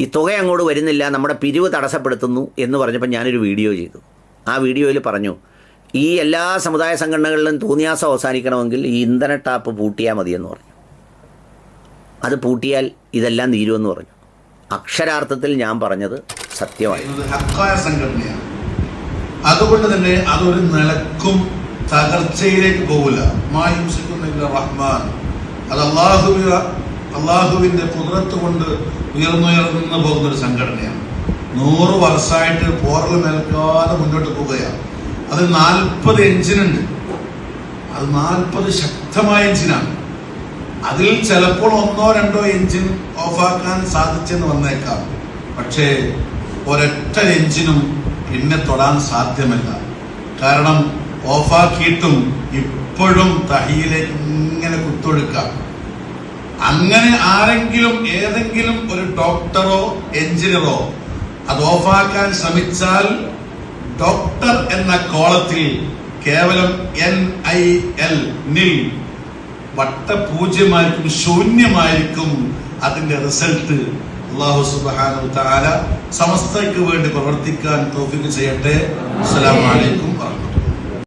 ഈ തുക അങ്ങോട്ട് വരുന്നില്ല, നമ്മുടെ പിരിവ് തടസ്സപ്പെടുത്തുന്നു എന്ന് പറഞ്ഞപ്പോൾ ഞാനൊരു വീഡിയോ ചെയ്തു. ആ വീഡിയോയിൽ പറഞ്ഞു, ഈ എല്ലാ സമുദായ സംഘടനകളിലും തോന്നിയാസം അവസാനിക്കണമെങ്കിൽ ഈ ഇന്ധന ടാപ്പ് പൂട്ടിയാൽ മതിയെന്ന് പറഞ്ഞു. അത് പൂട്ടിയാൽ ഇതെല്ലാം തീരുമെന്ന് പറഞ്ഞു. അക്ഷരാർത്ഥത്തിൽ ഞാൻ പറഞ്ഞത് സത്യമായിരുന്നു. ഹക്കായ സംഘടനയാണ്. അതുകൊണ്ട് തന്നെ അതൊരു നിലക്കും തകർച്ചയിലേക്ക് പോകില്ല. റഹ്മാൻ, അത് അള്ളാഹുവിന്റെ കുദ്റത്ത് കൊണ്ട് ഉയർന്നുയർന്നു പോകുന്ന ഒരു സംഘടനയാണ്. 100 വർഷമായിട്ട് പോറൽ മേൽക്കാതെ മുന്നോട്ട് പോവുകയാണ്. അത് 40 എഞ്ചിനുണ്ട്. അത് 40 ശക്തമായ എഞ്ചിനാണ്. അതിൽ ചിലപ്പോൾ 1-2 എഞ്ചിൻ ഓഫാക്കാൻ സാധിച്ചെന്ന് വന്നേക്കാം. പക്ഷേ ഒരൊറ്റ എഞ്ചിനും പിന്നെ തൊടാൻ സാധ്യമല്ല. കാരണം ഓഫാക്കിയിട്ടും ഇപ്പോഴും തഹിയിലേക്ക് ഇങ്ങനെ കുത്തൊഴുക്കാം. അങ്ങനെ ആരെങ്കിലും ഏതെങ്കിലും ഒരു ഡോക്ടറോ എഞ്ചിനീയറോ അത് ഓഫാക്കാൻ ശ്രമിച്ചാൽ ഡോക്ടർ എന്ന കോളത്തിൽ കേവലം NIL നിൽ വട്ടപൂജ്യമായിരിക്കും, ശൂന്യമായിരിക്കും അതിന്റെ റിസൾട്ട്. അല്ലാഹു സുബ്ഹാനഹു വ തആല സമസ്തയ്ക്ക് വേണ്ടി പ്രവർത്തിക്കാൻ തൗഫീഖ് ചെയ്യട്ടെ. അസ്സലാമു അലൈക്കും.